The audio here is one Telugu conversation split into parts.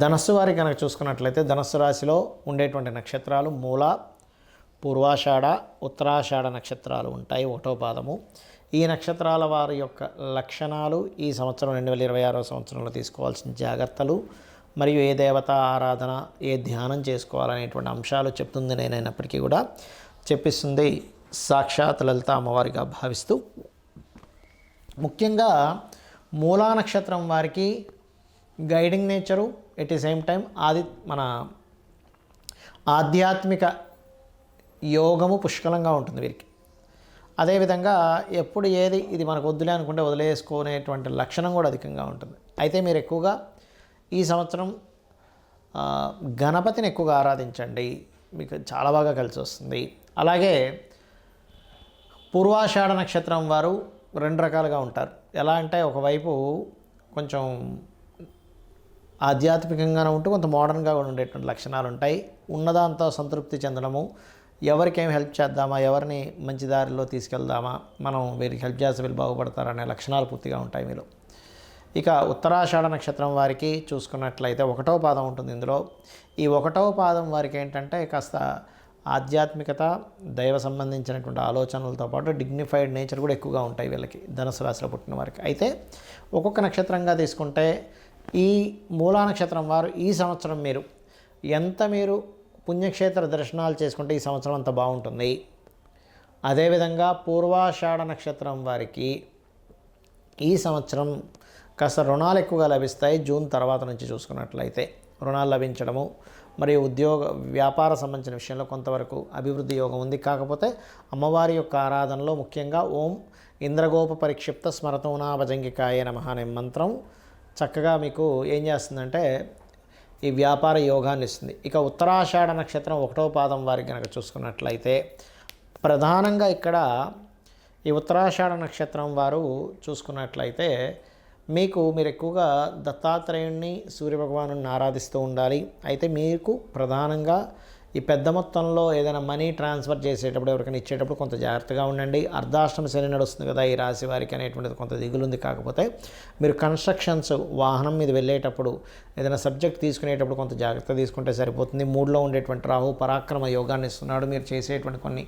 ధనస్సు వారి కనుక చూసుకున్నట్లయితే ధనస్సు రాశిలో ఉండేటువంటి నక్షత్రాలు మూల, పూర్వాషాఢ, ఉత్తరాషాఢ నక్షత్రాలు ఉంటాయి. ఒకటో పాదము. ఈ నక్షత్రాల వారి యొక్క లక్షణాలు ఈ సంవత్సరం 2026 సంవత్సరంలో తీసుకోవాల్సిన జాగ్రత్తలు మరియు ఏ దేవత ఆరాధన, ఏ ధ్యానం చేసుకోవాలనేటువంటి అంశాలు చెప్తుంది. నేనైనప్పటికీ కూడా చెప్పిస్తుంది సాక్షాత్ లలిత అమ్మవారిగా భావిస్తూ, ముఖ్యంగా మూలా నక్షత్రం వారికి guiding nature, at the same time మన ఆధ్యాత్మిక యోగము పుష్కలంగా ఉంటుంది వీరికి. అదేవిధంగా ఎప్పుడు ఏది ఇది మనకు వద్దులే అనుకుంటే వదిలేసుకునేటువంటి లక్షణం కూడా అధికంగా ఉంటుంది. అయితే మీరు ఎక్కువగా ఈ సంవత్సరం గణపతిని ఎక్కువగా ఆరాధించండి, మీకు చాలా బాగా కలిసి వస్తుంది. అలాగే పూర్వాషాఢ నక్షత్రం వారు రెండు రకాలుగా ఉంటారు. ఎలా అంటే ఒకవైపు కొంచెం ఆధ్యాత్మికంగానే ఉంటూ కొంత మోడర్న్గా కూడా ఉండేటువంటి లక్షణాలు ఉంటాయి. ఉన్నదాంతో సంతృప్తి చెందడము, ఎవరికేం హెల్ప్ చేద్దామా, ఎవరిని మంచి దారిలో తీసుకెళ్దామా, మనం వీరికి హెల్ప్ చేస్తే వీళ్ళు బాగుపడతారనే లక్షణాలు పూర్తిగా ఉంటాయి మీలో. ఇక ఉత్తరాషాఢ నక్షత్రం వారికి చూసుకున్నట్లయితే ఒకటో పాదం ఉంటుంది. ఇందులో ఈ ఒకటో పాదం వారికి ఏంటంటే కాస్త ఆధ్యాత్మికత, దైవ సంబంధించినటువంటి ఆలోచనలతో పాటు డిగ్నిఫైడ్ నేచర్ కూడా ఎక్కువగా ఉంటాయి వీళ్ళకి, ధనుసు రాశిలో పుట్టిన వారికి. అయితే ఒక్కొక్క నక్షత్రంగా తీసుకుంటే ఈ మూలా నక్షత్రం వారు ఈ సంవత్సరం మీరు పుణ్యక్షేత్ర దర్శనాలు చేసుకుంటే ఈ సంవత్సరం అంత బాగుంటుంది. అదేవిధంగా పూర్వాషాఢ నక్షత్రం వారికి ఈ సంవత్సరం కాస్త రుణాలు ఎక్కువగా లభిస్తాయి. జూన్ తర్వాత నుంచి చూసుకున్నట్లయితే రుణాలు లభించడము మరియు వ్యాపార సంబంధించిన విషయంలో కొంతవరకు అభివృద్ధి యోగం ఉంది. కాకపోతే అమ్మవారి యొక్క ఆరాధనలో ముఖ్యంగా ఓం ఇంద్రగోప పరిక్షిప్త స్మరతోనాభజంగికాయ నమః అనే మంత్రం చక్కగా మీకు ఏం చేస్తుందంటే ఈ వ్యాపార యోగాన్ని ఇస్తుంది. ఇక ఉత్తరాషాఢ నక్షత్రం ఒకటో పాదం వారికి కనుక చూసుకున్నట్లయితే ప్రధానంగా ఇక్కడ ఈ ఉత్తరాషాఢ నక్షత్రం వారు చూసుకున్నట్లయితే మీరు ఎక్కువగా దత్తాత్రేయుణ్ణి, సూర్యభగవాను ఆరాధిస్తూ ఉండాలి. అయితే మీకు ప్రధానంగా ఈ పెద్ద మొత్తంలో ఏదైనా మనీ ట్రాన్స్ఫర్ చేసేటప్పుడు, ఎవరికైనా ఇచ్చేటప్పుడు కొంత జాగ్రత్తగా ఉండండి. అర్ధాష్టమ శని నడుస్తుంది కదా ఈ రాశి వారికి అనేటువంటిది కొంత దిగులుంది. కాకపోతే మీరు కన్స్ట్రక్షన్స్, వాహనం మీద వెళ్ళేటప్పుడు, ఏదైనా సబ్జెక్ట్ తీసుకునేటప్పుడు కొంత జాగ్రత్త తీసుకుంటే సరిపోతుంది. మూడులో ఉండేటువంటి రాహు పరాక్రమ యోగాన్ని ఇస్తున్నాడు. మీరు చేసేటువంటి కొన్ని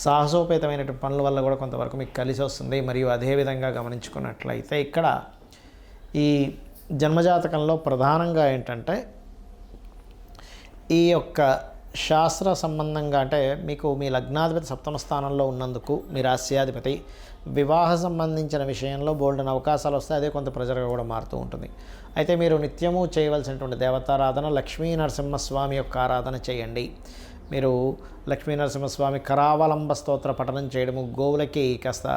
సాహసోపేతమైనటువంటి పనుల వల్ల కూడా కొంతవరకు మీకు కలిసి వస్తుంది. మరియు అదేవిధంగా గమనించుకున్నట్లయితే ఇక్కడ ఈ జన్మజాతకంలో ప్రధానంగా ఏంటంటే ఈ యొక్క శాస్త్ర సంబంధంగా అంటే మీకు మీ లగ్నాధిపతి సప్తమ స్థానంలో ఉన్నందుకు మీ రాశ్యాధిపతి వివాహ సంబంధించిన విషయంలో బోల్డెన్ అవకాశాలు వస్తాయి. అదే కొంత ప్రెజర్గా కూడా మారుతూ ఉంటుంది. అయితే మీరు నిత్యము చేయవలసినటువంటి దేవతారాధన లక్ష్మీ నరసింహస్వామి యొక్క ఆరాధన చేయండి. మీరు లక్ష్మీ నరసింహస్వామి కరావలంబ స్తోత్ర పఠనం చేయడము, గోవులకి కాస్త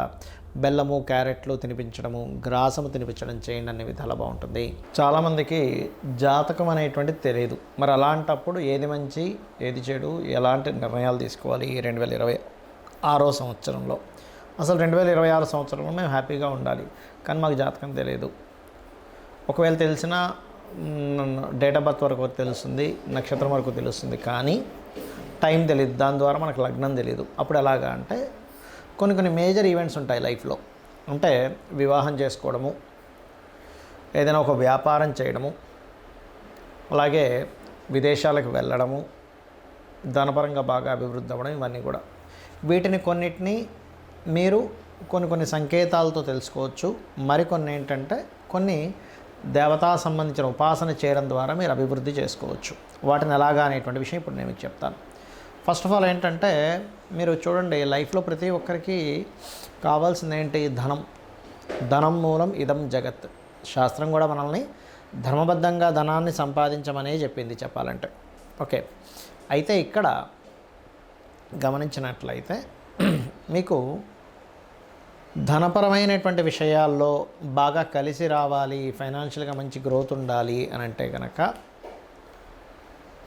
బెల్లము, క్యారెట్లు తినిపించడము, గ్రాసము తినిపించడం చేయండి, అన్ని విధాలు బాగుంటుంది. చాలామందికి జాతకం అనేటువంటిది తెలియదు. మరి అలాంటప్పుడు ఏది మంచి ఏది చెడు, ఎలాంటి నిర్ణయాలు తీసుకోవాలి ఈ 2026 సంవత్సరంలో? అసలు 2026 సంవత్సరంలో మేము హ్యాపీగా ఉండాలి, కానీ మాకు జాతకం తెలియదు. ఒకవేళ తెలిసినా డేట్ ఆఫ్ బర్త్ వరకు తెలుస్తుంది, నక్షత్రం వరకు తెలుస్తుంది, కానీ టైం తెలియదు. దాని ద్వారా మనకు లగ్నం తెలియదు. అప్పుడు ఎలాగా అంటే కొన్ని మేజర్ ఈవెంట్స్ ఉంటాయి లైఫ్లో. అంటే వివాహం చేసుకోవడము, ఏదైనా ఒక వ్యాపారం చేయడము, అలాగే విదేశాలకు వెళ్ళడము, ధనపరంగా బాగా అభివృద్ధి అవ్వడం, ఇవన్నీ కూడా. కొన్నిటిని మీరు కొన్ని సంకేతాలతో తెలుసుకోవచ్చు. మరికొన్ని ఏంటంటే కొన్ని దేవతా సంబంధించిన ఉపాసన చేయడం ద్వారా మీరు అభివృద్ధి చేసుకోవచ్చు. వాటిని ఎలాగా అనేటువంటి విషయం ఇప్పుడు నేను మీకు చెప్తాను. ఫస్ట్ ఆఫ్ ఆల్ ఏంటంటే మీరు చూడండి, లైఫ్లో ప్రతి ఒక్కరికి కావాల్సింది ఏంటి? ధనం మూలం ఇదం జగత్. శాస్త్రం కూడా మనల్ని ధర్మబద్ధంగా ధనాన్ని సంపాదించమనే చెప్పింది చెప్పాలంటే. ఓకే, అయితే ఇక్కడ గమనించినట్లయితే మీకు ధనపరమైనటువంటి విషయాల్లో బాగా కలిసి రావాలి, ఫైనాన్షియల్గా మంచి గ్రోత్ ఉండాలి అని అంటే కనుక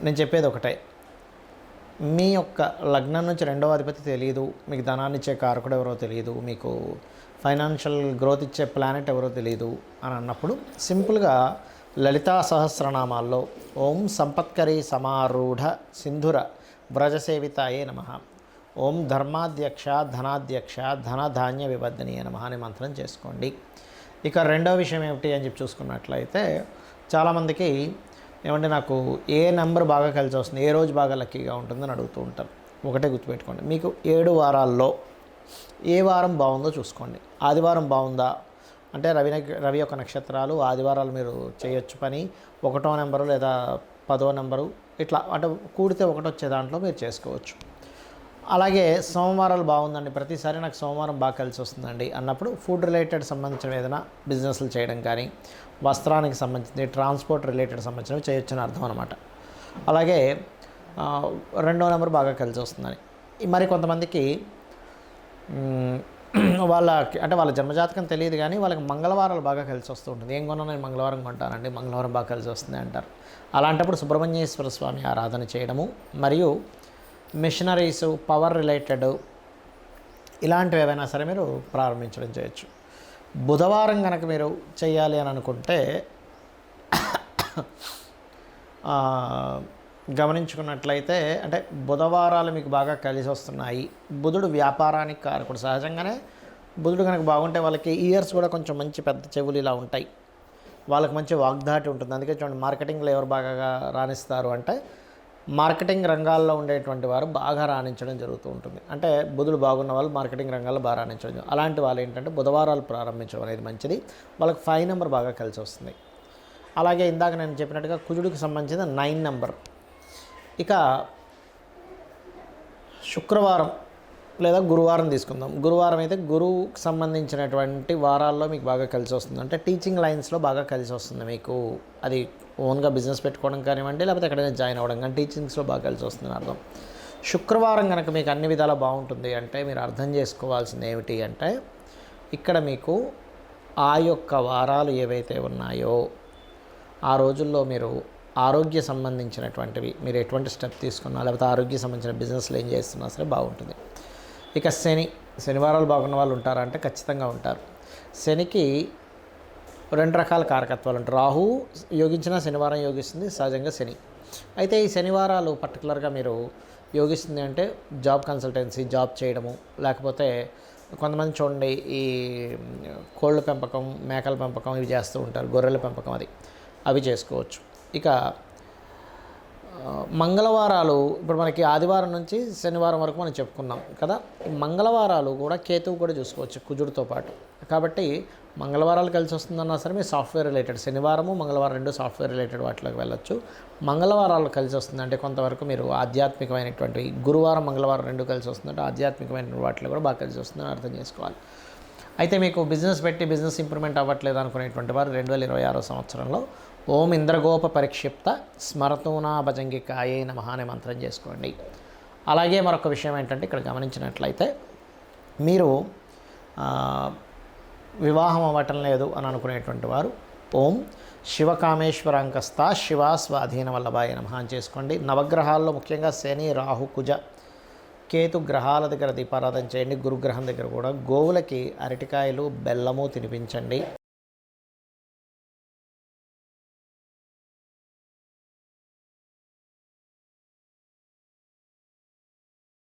నేను చెప్పేది ఒకటే. మీ యొక్క లగ్నం నుంచి రెండవ అధిపతి తెలియదు, మీకు ధనాన్ని ఇచ్చే కారకుడు ఎవరో తెలియదు, మీకు ఫైనాన్షియల్ గ్రోత్ ఇచ్చే ప్లానెట్ ఎవరో తెలియదు అని అన్నప్పుడు సింపుల్గా లలితా సహస్రనామాల్లో ఓం సంపత్కరీ సమారూఢ సింధుర వ్రజసేవితాయే నమః, ఓం ధర్మాధ్యక్ష ధనాధ్యక్ష ధనధాన్య వివర్ధనీయ నమః అనే మంత్రం చేసుకోండి. ఇక రెండవ విషయం ఏమిటి అని చెప్పి చూసుకున్నట్లయితే చాలామందికి ఏమంటే నాకు ఏ నెంబర్ బాగా కలిసి వస్తుంది, ఏ రోజు బాగా లక్కీగా ఉంటుందని అడుగుతూ ఉంటారు. ఒకటే గుర్తుపెట్టుకోండి, మీకు 7 వారాల్లో ఏ వారం బాగుందో చూసుకోండి. ఆదివారం బాగుందా అంటే రవి యొక్క నక్షత్రాలు ఆదివారాలు మీరు చేయొచ్చు పని. 1వ నెంబరు లేదా 10వ నెంబరు ఇట్లా అంటే కూడితే 1 వచ్చే దాంట్లో మీరు చేసుకోవచ్చు. అలాగే సోమవారాలు బాగుందండి, ప్రతిసారి నాకు సోమవారం బాగా కలిసి వస్తుందండి అన్నప్పుడు ఫుడ్ రిలేటెడ్ సంబంధించిన ఏదైనా బిజినెస్లు చేయడం కానీ, వస్త్రానికి సంబంధించి ట్రాన్స్పోర్ట్ రిలేటెడ్ సంబంధించినవి చేయొచ్చని అర్థం అనమాట. అలాగే 2వ నెంబర్ బాగా కలిసి వస్తుందని. మరి కొంతమందికి వాళ్ళ జన్మజాతకం తెలియదు కానీ వాళ్ళకి మంగళవారాలు బాగా కలిసి వస్తూ ఉంటుంది. ఏం కొన్నా నేను మంగళవారం కొంటానండి, మంగళవారం బాగా కలిసి వస్తుంది అంటారు. అలాంటప్పుడు సుబ్రహ్మణ్యేశ్వర స్వామి ఆరాధన చేయడము, మరియు మిషనరీస్, పవర్ రిలేటెడ్ ఇలాంటివి ఏవైనా సరే మీరు ప్రారంభించడం చేయొచ్చు. బుధవారం కనుక మీరు చేయాలి అని అనుకుంటే గమనించుకున్నట్లయితే అంటే బుధవారాలు మీకు బాగా కలిసి వస్తున్నాయి. బుధుడు వ్యాపారానికి కారకుడు. సహజంగానే బుధుడు కనుక బాగుంటే వాళ్ళకి ఇయర్స్ కూడా కొంచెం మంచి పెద్ద చెవులు ఇలా ఉంటాయి, వాళ్ళకి మంచి వాగ్దాటి ఉంటుంది. అందుకే చూడండి, మార్కెటింగ్లో ఎవరు బాగా రాణిస్తారు అంటే మార్కెటింగ్ రంగాల్లో ఉండేటువంటి వారు బాగా రాణించడం జరుగుతూ ఉంటుంది. అంటే బుధుడు బాగున్న వాళ్ళు మార్కెటింగ్ రంగాల్లో బాగా రాణించడం. అలాంటి వాళ్ళు ఏంటంటే బుధవారాలు ప్రారంభించడం అనేది మంచిది. వాళ్ళకి 5 నెంబర్ బాగా కలిసి వస్తుంది. అలాగే ఇందాక నేను చెప్పినట్టుగా కుజుడికి సంబంధించిన 9 నెంబర్. ఇక శుక్రవారం లేదా గురువారం తీసుకుందాం. గురువారం అయితే గురువుకి సంబంధించినటువంటి వారాల్లో మీకు బాగా కలిసి వస్తుంది. అంటే టీచింగ్ లైన్స్లో బాగా కలిసి వస్తుంది మీకు. అది ఓన్గా బిజినెస్ పెట్టుకోవడం కానివ్వండి, లేకపోతే ఎక్కడైనా జాయిన్ అవ్వడం కానీ టీచింగ్స్లో బాగా కలిసి వస్తుంది అర్థం. శుక్రవారం కనుక మీకు అన్ని విధాలా బాగుంటుంది అంటే మీరు అర్థం చేసుకోవాల్సింది ఏమిటి అంటే, ఇక్కడ మీకు ఆ యొక్క వారాలు ఏవైతే ఉన్నాయో ఆ రోజుల్లో మీరు ఆరోగ్య సంబంధించినటువంటివి మీరు ఎటువంటి స్టెప్ తీసుకున్నా, లేకపోతే ఆరోగ్య సంబంధించిన బిజినెస్లు ఏం చేస్తున్నా సరే బాగుంటుంది. ఇక శనివారాలు బాగున్న వాళ్ళు ఉంటారా అంటే ఖచ్చితంగా ఉంటారు. శనికి 2 రకాల కారకత్వాలు ఉంటాయి. రాహు యోగించినా శనివారం యోగిస్తుంది సహజంగా శని. అయితే ఈ శనివారాలు పర్టికులర్గా మీరు యోగిస్తుంది అంటే జాబ్ కన్సల్టెన్సీ, జాబ్ చేయడము, లేకపోతే కొంతమంది చూడండి ఈ కోళ్ళ పెంపకం, మేకల పెంపకం ఇవి చేస్తూ ఉంటారు, గొర్రెల పెంపకం అవి చేసుకోవచ్చు. ఇక మంగళవారాలు ఇప్పుడు మనకి ఆదివారం నుంచి శనివారం వరకు మనం చెప్పుకున్నాం కదా. ఈ మంగళవారాలు కూడా కేతువు కూడా చూసుకోవచ్చు కుజుడితో పాటు. కాబట్టి మంగళవారాలు కలిసి వస్తుందన్నా సరే మీరు సాఫ్ట్వేర్ రిలేటెడ్, శనివారము మంగళవారం 2 సాఫ్ట్వేర్ రిలేటెడ్ వాటిలోకి వెళ్ళొచ్చు. మంగళవారాలు కలిసి వస్తుందంటే కొంతవరకు మీరు ఆధ్యాత్మికమైనటువంటి, గురువారం మంగళవారం 2 కలిసి వస్తుందంటే ఆధ్యాత్మికమైన వాటిలో కూడా బాగా కలిసి వస్తుందని అర్థం చేసుకోవాలి. అయితే మీకు బిజినెస్ ఇంప్రూవ్మెంట్ అవ్వట్లేదు అనుకునేటువంటి వారు 2026 సంవత్సరంలో ఓం ఇంద్రగోప పరిక్షిప్త స్మరతూనా భజంగికాయే నమః అనే మంత్రం చేసుకోండి. అలాగే మరొక విషయం ఏంటంటే ఇక్కడ గమనించినట్లయితే మీరు వివాహం అవ్వటం లేదు అని అనుకునేటువంటి వారు ఓం శివకామేశ్వరాంకస్త శివ స్వాధీన వల్లభాయ నమః అని చేసుకోండి. నవగ్రహాల్లో ముఖ్యంగా శని, రాహు, కుజ, కేతు గ్రహాల దగ్గర దీపారాధన చేయండి. గురుగ్రహం దగ్గర కూడా గోవులకి అరటికాయలు, బెల్లము తినిపించండి.